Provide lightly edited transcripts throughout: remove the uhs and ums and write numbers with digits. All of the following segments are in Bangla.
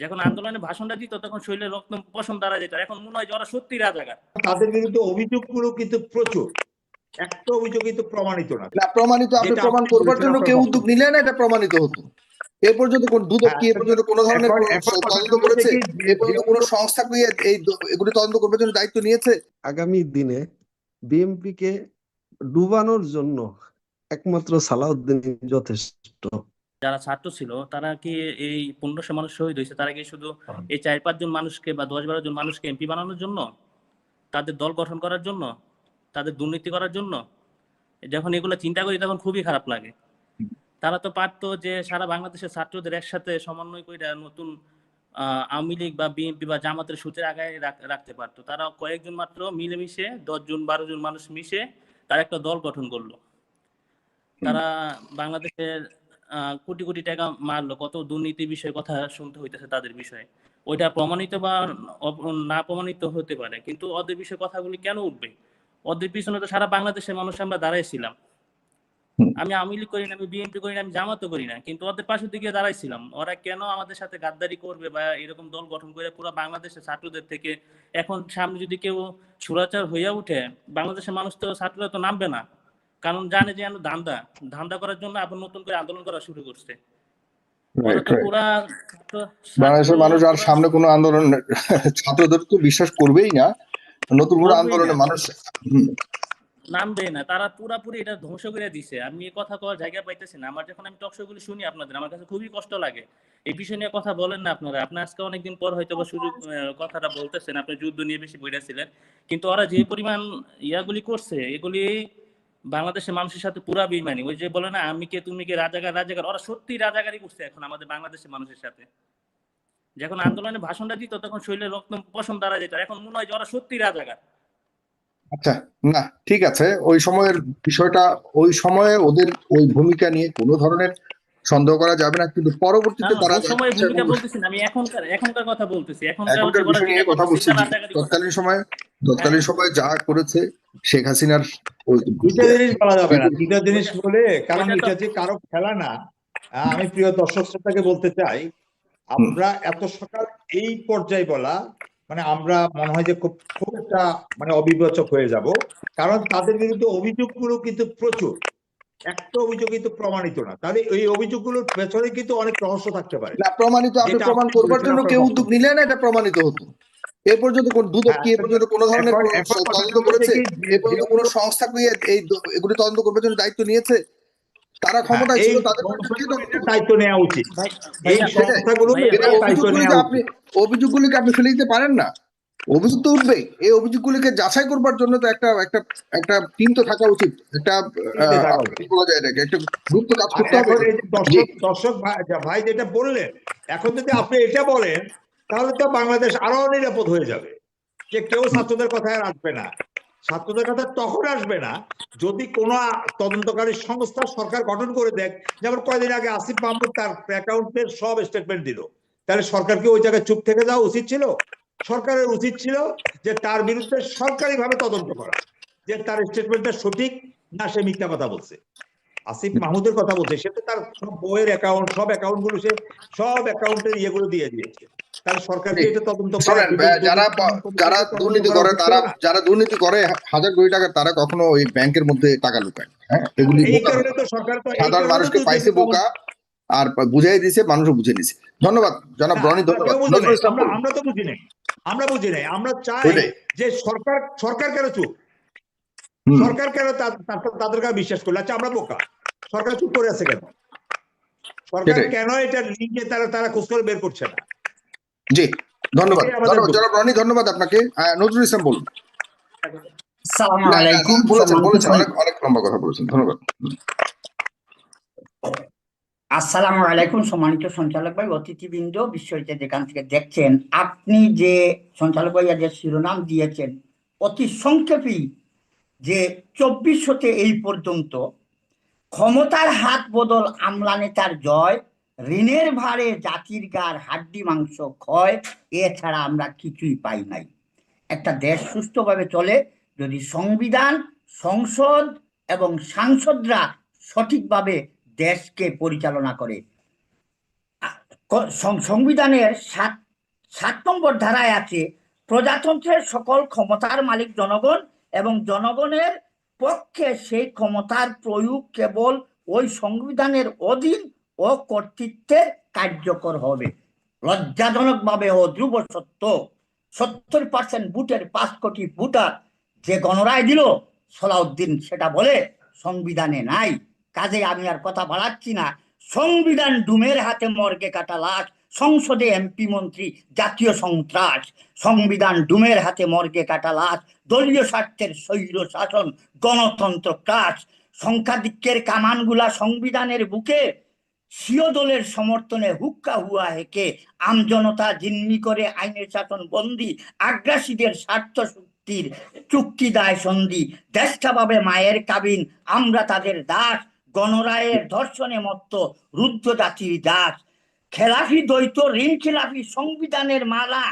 যখন আন্দোলনে ভাষণটা দিত তখন শরীরে রক্ত পশম দাঁড়া যেত, এখন মনে হয় যে ওরা সত্যি রাজাকার। তাদের বিরুদ্ধে অভিযোগগুলো কিন্তু প্রচুর, একটা অভিযোগ কিন্তু প্রমাণিত না। প্রমাণিত আপনি প্রমাণ করবার জন্য কেউ উদ্যোগ নিলে না, এটা প্রমাণিত হতো। এ পর্যন্ত কোন দুদক কি এ পর্যন্ত কোনো ধরনের তদন্ত করেছে? এ পর্যন্ত কোনো সংস্থা কি এই এগুলি তদন্ত করবার জন্য দায়িত্ব নিয়েছে? আগামী দিনে বিএনপি কে ডুবানোর জন্য একমাত্র সালাউদ্দিন যথেষ্ট। যারা ছাত্র ছিল তারা কি এই 1500 মানুষ শহীদ হয়েছে, তারা কি শুধু এই 4-5 জন মানুষকে বা 10-12 জন মানুষকে এমপি বানানোর জন্য, তাদের দল গঠন করার জন্য, তাদের দুর্নীতি করার জন্য? যখন এগুলো চিন্তা করি তখন খুবই খারাপ লাগে। তারা তো পারতো যে সারা বাংলাদেশের ছাত্রদের একসাথে সমন্বয় করে নতুন আওয়ামী লীগ বা বিএনপি বা জামাতের সূচের আগায় রাখতে পারতো। তারা কয়েকজন মাত্র মিলেমিশে 10 জন 12 জন মানুষ মিশে তারা একটা দল গঠন করলো। তারা বাংলাদেশের কোটি কোটি টাকা মারলো, কত দুর্নীতি বিষয়ে কথা শুনতে হইতেছে তাদের বিষয়ে। ওইটা প্রমাণিত বা না প্রমাণিত হতে পারে, কিন্তু ওদের বিষয়ে কথাগুলি কেন উঠবে? ওদের পিছনে তো সারা বাংলাদেশের মানুষ আমরা দাঁড়াইছিলাম। আমি আওয়ামী লীগ করি না, আমি বিএনপি করি না, আমি জামাতও করি না, কিন্তু ওদের পাশের দিকে দাঁড়াইছিলাম। ওরা কেন আমাদের সাথে গাদ্দারি করবে বা এরকম দল গঠন করে পুরো বাংলাদেশের ছাত্রদের থেকে? এখন সামনে যদি কেউ সুরাচার হইয়া উঠে, বাংলাদেশের মানুষ তো ছাত্ররা তো নামবে না, কারণ জানে যে ধান্দা করার জন্য আবার নতুন করে আন্দোলন করা শুরু করছে। বাংলাদেশের মানুষ আর সামনে কোনো আন্দোলন ছাত্রদের তো বিশ্বাস করবেই না, নতুন কোনো আন্দোলনে মানুষ নামবে না। তারা পুরাপুরি এটা ধ্বংস করে দিছে। আমি এই কথা কওয়ার জায়গা পাইতেছি না। আমার যখন আমি টকশো গুলি শুনি আপনাদের, আমার কাছে খুবই কষ্ট লাগে। এই বিষয় নিয়ে কথা বলেন না আপনারা। আপনি আজকে অনেকদিন পর হয়তো বা সুযোগ কথাটা বলতেছেন, আপনি যুদ্ধ নিয়ে বেশি বইরেছিলেন, কিন্তু ওরা যে পরিমাণ ইয়াগুলি করছে, এগুলি বাংলাদেশের মানুষের সাথে পুরা বেইমানি। ওই যে বলে না, আমি কে তুমি কে, রাজাকার, ওরা সত্যি রাজাকারই করছে এখন আমাদের বাংলাদেশের মানুষের সাথে। যখন আন্দোলনে ভাষণটা দিত তখন শরীরে রক্ত পশম দাঁড়া যেত, এখন মনে হয় যে ওরা সত্যি রাজাকার। আচ্ছা, না ঠিক আছে, ওই সময়ের বিষয়টা, ওই সময়ে ওদের ওই ভূমিকা নিয়ে কোনো ধরনের সন্দেহ করা যাবে না, কিন্তু পরবর্তীতে তারা সময় ভূমিকা বলতেছি না, আমি এখনকার কথা বলতেছি। এখনকার বিষয় নিয়ে কথা বলছি। তৎকালীন সময় যা করেছে শেখ হাসিনার, দুইটা জিনিস বলা যাবে না, দুইটা জিনিস বলে, কারণ এটা যে কারো খেলা না। আমি প্রিয় দর্শক শ্রোতাকে বলতে চাই, আমরা এত সকাল এই পর্যায়ে বলা মানে আমরা মনে হয় যে খুব একটা মানে অবিবেচক হয়ে যাব, কারণ তাদের বিরুদ্ধে অভিযোগগুলো কিন্তু প্রচুর, একটা অভিযোগ কিন্তু প্রমাণিত না। তাহলে এই অভিযোগগুলোর পেছনে কিন্তু অনেক রহস্য থাকতে পারে। প্রমাণিত আপনি প্রমাণ করবার জন্য কেউ উদ্যোগ নিলে না, এটা প্রমাণিত হতো। এ পর্যন্ত কোন দুদক কি এ পর্যন্ত কোনো ধরনের তদন্ত করেছে? এ পর্যন্ত কোনো সংস্থা কি এগুলি তদন্ত করবার জন্য দায়িত্ব নিয়েছে? তারা ক্ষমতায় ছিল, তাদের দায়িত্ব নেওয়া উচিত। এই সংস্থাগুলো অভিযোগগুলিকে আপনি ফেলে দিতে পারেন না, অভিযোগ তো উঠবেই। এই অভিযোগগুলিকে যাচাই করবার জন্য তো একটা টিম তো থাকা উচিত, একটা বলা যায় এটাকে একটা গ্রুপ তো কাজ করতে হবে। দর্শক ভাই যেটা বললেন, এখন যদি আপনি এটা বলেন তাহলে তো বাংলাদেশ আরো নিরাপদ হয়ে যাবে, যে কেউ ছাত্রদের কথায় আসবে না। ছাত্রদের কথা তখন আসবে না যদি কোনো তদন্তকারী সংস্থা সরকার গঠন করে দেয়। যেমন কয়েকদিন আগে আসিফ মাহমুদ তার অ্যাকাউন্টের সব স্টেটমেন্ট দিল, তাহলে সরকারকে ওই জায়গায় চুপ থেকে যাওয়া উচিত ছিল? সরকারের উচিত ছিল যে তার বিরুদ্ধে সরকারিভাবে তদন্ত করা, যে তার স্টেটমেন্টটা সঠিক না সে মিথ্যা কথা বলছে। আসিফ মাহমুদের কথা বলছে, সে তো তার সব বইয়ের অ্যাকাউন্ট, সব অ্যাকাউন্ট গুলো সে সব অ্যাকাউন্টের ইয়েগুলো দিয়ে দিয়েছে। তাহলে সরকারকে এটা তদন্ত করা, যারা দুর্নীতি করে, যারা দুর্নীতি করে হাজার কোটি টাকা, তারা কখনো ওই ব্যাংকের মধ্যে টাকা লুকায়। হ্যাঁ, এগুলি এই কারণে তো সরকার তো সাধারণ মানুষকে পাইছে বোকা আর বুঝাই দিয়েছে, মানুষও বুঝে নিছে। ধন্যবাদ জনাব রনি, ধন্যবাদ। আমরা তো বুঝি নাই, আমরা চাই যে সরকার কেন চুপ? সরকার কেন তাদের কাছে বিশ্বাস করলো? আচ্ছা, আমরা বোকা, সরকার চুপ করে আছে কেন? সরকার কেন এটা লিখে তারা খোঁজ করে বের করছে না? জি, ধন্যবাদ জনাব রনি, ধন্যবাদ আপনাকে। নজরুল ইসলাম বলুন। আসসালামু আলাইকুম। বলেছেন অনেক লম্বা কথা বলেছেন, ধন্যবাদ। আসসালামু আলাইকুম সম্মানিত সঞ্চালক ভাই, অতিথিবৃন্দ, বিষয়টা যেখান থেকে দেখছেন। আপনি যে সঞ্চালক ভাইয়া যে শিরোনাম দিয়েছেন অতি সংক্ষেপে, যে 2400-তে এই পর্যন্ত ক্ষমতার হাত বদল, আমলা নেতার জয়, ঋণের ভারে জাতির গার হাড্ডি মাংস ক্ষয়, এছাড়া আমরা কিছুই পাই নাই। একটা দেশ সুস্থভাবে চলে যদি সংবিধান, সংসদ এবং সাংসদরা সঠিকভাবে দেশকে পরিচালনা করে। সংবিধানের 7 নম্বর ধারায় আছে, প্রজাতন্ত্রের সকল ক্ষমতার মালিক জনগণ এবং জনগণের পক্ষে সেই ক্ষমতার প্রয়োগ কেবল ওই সংবিধানের অধীন ও কর্তৃত্বে কার্যকর হবে। লজ্জাজনকভাবে ও ধ্রুব সত্য, 70% ভোটের 5 কোটি ভোটার যে গণরায় দিল সালাউদ্দিন সেটা বলে সংবিধানে নাই। কাজে আমি আর কথা বাড়াচ্ছি না। সংবিধান ডুমের হাতে মর্গে কাটা লাশ, সংসদে এমপি মন্ত্রী জাতীয় সন্ত্রাস। সংবিধান ডুমের হাতে মর্গে কাটা লাশ, দলীয় স্বার্থের স্বৈর শাসন, গণতন্ত্র ক্রাস। সংখ্যাধিক্যের কামানগুলা সংবিধানের বুকে, স্বীয় দলের সমর্থনে হুক্কা হুয়া হেকে আমজনতা জিম্মি করে আইনের শাসন বন্দী। আগ্রাসীদের স্বার্থ চুক্তির চুক্তি দায় সন্ধি, দেশটা পাবে মায়ের কাবিন, আমরা তাদের দাস। গণরায়ের ধর্ষণে মত্ত রুদ্র জাতির দাস। খেলাফি দ্বৈত ঋণ খেলাফি সংবিধানের মানা,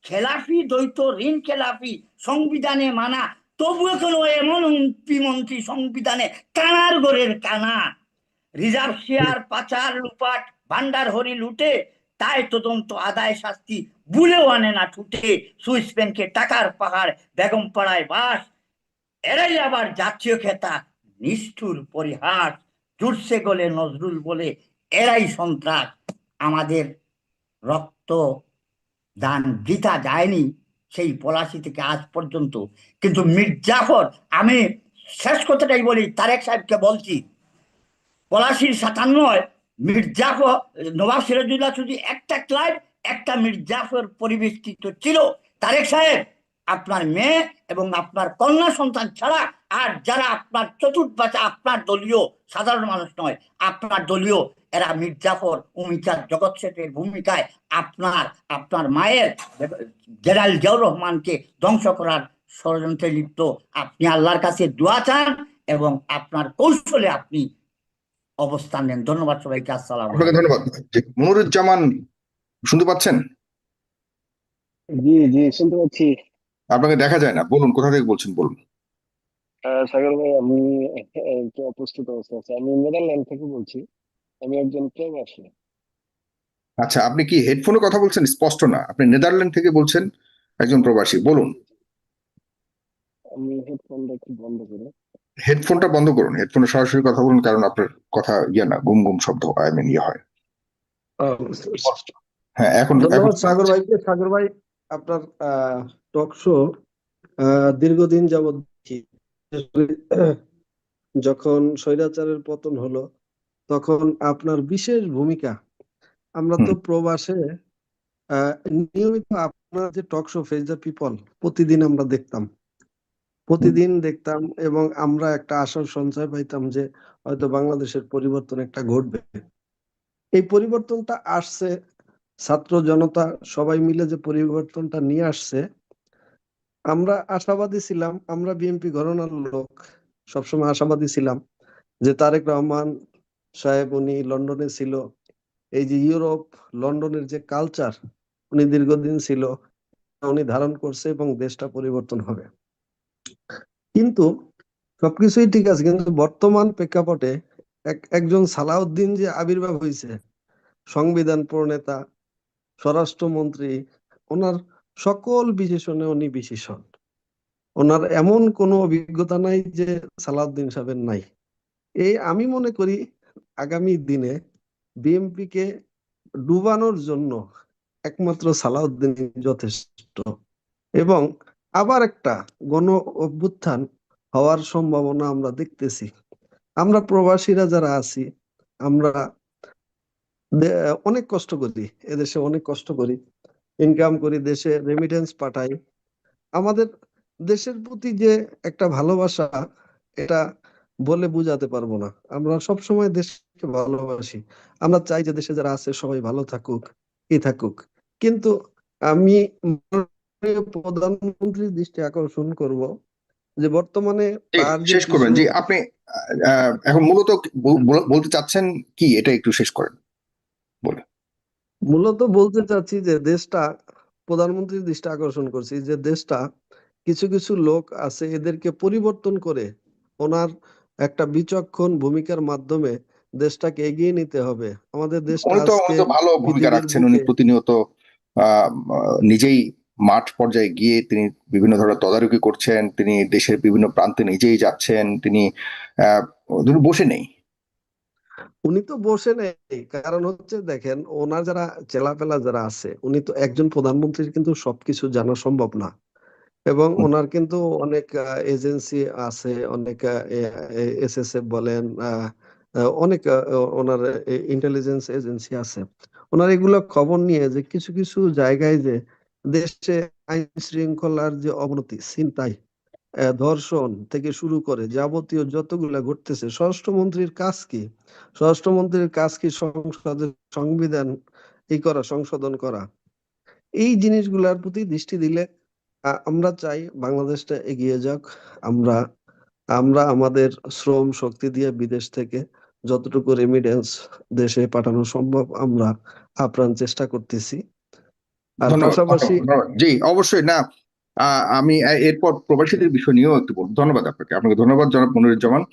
খেলাফি দ্বৈত ঋণ খেলাফি সংবিধানে মানা, তবুও কোনো এমন মন্ত্রী সংবিধানে কানার গোরের কানা। রিজার্ভ শেয়ার পাচার লুপাট ভান্ডার হরি লুটে, তাই তদন্ত আদায় শাস্তি ভুলেও আনে না ছুটে। সুইস ব্যাংকে টাকার পাহাড়, বেগম পাড়ায় বাস, এরাই আবার জাতীয় খেতা নিষ্ঠুর পরিহাস। জুটছে গলে নজরুল বলে এরাই সন্ত্রাস। আমাদের রক্ত দান বৃথা যায়নি সেই পলাশী থেকে আজ পর্যন্ত। কিন্তু মির্জাফর, আমি শেষ কথাটাই বলি, তারেক সাহেবকে বলছি, পলাশীর 57 মির্জাফর, নবাব সিরাজুল্লাহ শুধু একটা ক্লাব, একটা মির্জাফর পরিবেষ্টিত ছিল। তারেক সাহেব, আপনার মেয়ে এবং আপনার কন্যা সন্তান ছাড়া আর যারা আপনার চতুর্পাশে আপনার দলীয় সাধারণ মানুষ নয়, আপনার দলীয়, এরা মির্জাফর অমিতার জগৎ শেঠের ভূমিকায় আপনার মায়ের জেনারেল জিয়াউর রহমানকে ধ্বংস করার ষড়যন্ত্রে লিপ্ত। আপনি আল্লাহর কাছে দোয়া চান এবং আপনার কৌশলে আপনি অবস্থান নেন। ধন্যবাদ সবাইকে। আসসালাম। আপনাকে ধন্যবাদ। মনিরুজ্জামান শুনতে পাচ্ছেন? জি জি, শুনতে পাচ্ছি। আপনাকে দেখা যায় না, বলুন কোথা থেকে বলছেন, বলুন। সাগর ভাই, আমি একটু অপ্রস্তুত অবস্থা আছি। আমি নেদারল্যান্ড থেকে বলছি। আমি একজন প্রবাসী। আচ্ছা, আপনি কি হেডফোনে কথা বলছেন? স্পষ্ট না। আপনি নেদারল্যান্ড থেকে বলছেন, একজন প্রবাসী, বলুন। আমি হেডফোনটা একটু বন্ধ করে। হেডফোনটা বন্ধ করুন, হেডফোনে সরাসরি কথা বলুন, কারণ আপনার কথা না, গুম গুম শব্দ হয়। হ্যাঁ, এখন ধন্যবাদ সাগর ভাইকে। সাগর ভাই, আপনার টক শো দীর্ঘদিন যাবৎ দেখি। যখন স্বৈরাচারের পতন হলো, তখন আপনার বিশেষ ভূমিকা। আমরা তো প্রবাসে নিয়মিত আপনার যে talk show face the people প্রতিদিন আমরা দেখতাম এবং আমরা একটা আশার সঞ্চয় পাইতাম যে হয়তো বাংলাদেশের পরিবর্তন একটা ঘটবে। এই পরিবর্তনটা আসছে, ছাত্র জনতা সবাই মিলে যে পরিবর্তনটা নিয়ে আসছে, আমরা আশাবাদী ছিলাম। আমরা বিএনপি ঘরানার লোক, সবসময় আশাবাদী ছিলাম যে তারেক রহমান সাহেব, উনি লন্ডনে ছিল, এই যে ইউরোপ লন্ডনের যে কালচার উনি দীর্ঘদিন ছিল, উনি ধারণ করছে এবং দেশটা পরিবর্তন হবে। কিন্তু সবকিছুই ঠিক আছে, কিন্তু বর্তমান প্রেক্ষাপটে একজন সালাউদ্দিন যে আবির্ভাব হয়েছে, সংবিধান প্রণেতা, স্বরাষ্ট্রমন্ত্রী, ওনার সকল বিশেষণে উনি বিশেষণ। ওনার এমন কোনো অভিজ্ঞতা নাই যে সালাউদ্দিন সাহেবের নাই। আমি মনে করি আগামী দিনে বিএনপি কে ডুবানোর জন্য একমাত্র সালাউদ্দিন যথেষ্ট, এবং আবার একটা গণ অভ্যুত্থান হওয়ার সম্ভাবনা আমরা দেখতেছি। আমরা প্রবাসীরা যারা আছি, আমরা অনেক কষ্ট করি, এদেশে অনেক কষ্ট করি, ইনকাম করি, দেশে রেমিটেন্স পাঠাই। আমাদের দেশের প্রতি যে একটা ভালোবাসা, এটা বলে বুঝাতে পারবো না। আমরা সব সময় দেশকে ভালোবাসি, আমরা চাই যে দেশে যারা আছে সবাই ভালো থাকুক, থাকুক। কিন্তু আমি মাননীয় প্রধানমন্ত্রীর দৃষ্টি আকর্ষণ করব যে বর্তমানে তার যে শেষ করবেন জি আপনি। এখন মূলত বলতে চাচ্ছেন কি, এটা একটু শেষ করেন বলে। মূলত বলতে চাচ্ছি যে দেশটা, প্রধানমন্ত্রীর দৃষ্টি আকর্ষণ করছি যে দেশটা কিছু কিছু লোক আছে, এদেরকে পরিবর্তন করে ওনার একটা বিচক্ষণ ভূমিকার মাধ্যমে দেশটাকে এগিয়ে নিতে হবে। আমাদের দেশটা উনি তো আজকে ভালো ভূমিকা পৃথিবীর রাখছেন, উনি বুকে প্রতিনিয়ত নিজেই মাঠ পর্যায়ে গিয়ে তিনি বিভিন্ন ধরনের তদারকি করছেন, তিনি দেশের বিভিন্ন প্রান্তে নিজেই যাচ্ছেন, তিনি বসে নেই। উনি তো বসে নেই, কারণ হচ্ছে দেখেন ওনার যারা চেলাপেলা যারা আছে, উনি তো একজন প্রধানমন্ত্রীর কিন্তু সবকিছু জানা সম্ভব না, এবং ওনার কিন্তু অনেক এজেন্সি আছে, অনেক এসএসএফ বলেন, অনেক ওনার ইন্টেলিজেন্স এজেন্সি আছে। ওনার এগুলো খবর নিয়ে যে কিছু কিছু জায়গায় যে দেশে আইন শৃঙ্খলার যে অবনতি, ছিনতাই, ধর্ষণ থেকে শুরু করে যাবতীয় যতগুলা ঘটতেছে, স্বরাষ্ট্রমন্ত্রীর কাজ কি? স্বরাষ্ট্রমন্ত্রীর কাজ কি সংসদের সংবিধান করা, সংশোধন করা? এই জিনিসগুলোর প্রতি দৃষ্টি দিলে আমরা চাই বাংলাদেশটা এগিয়ে যাক। আমরা আমরা আমাদের শ্রম শক্তি দিয়ে বিদেশ থেকে যতটুকু রেমিটেন্স দেশে পাঠানো সম্ভব আমরা আপ্রাণ চেষ্টা করতেছি। আর ধন্যবাদ, পাশাপাশি ধন্যবাদ। জি, অবশ্যই। না, আমি এরপর প্রবাসীদের বিষয় নিয়েও একটু বলবো। ধন্যবাদ আপনাকে, ধন্যবাদ জনাব মনিরুজ্জামান।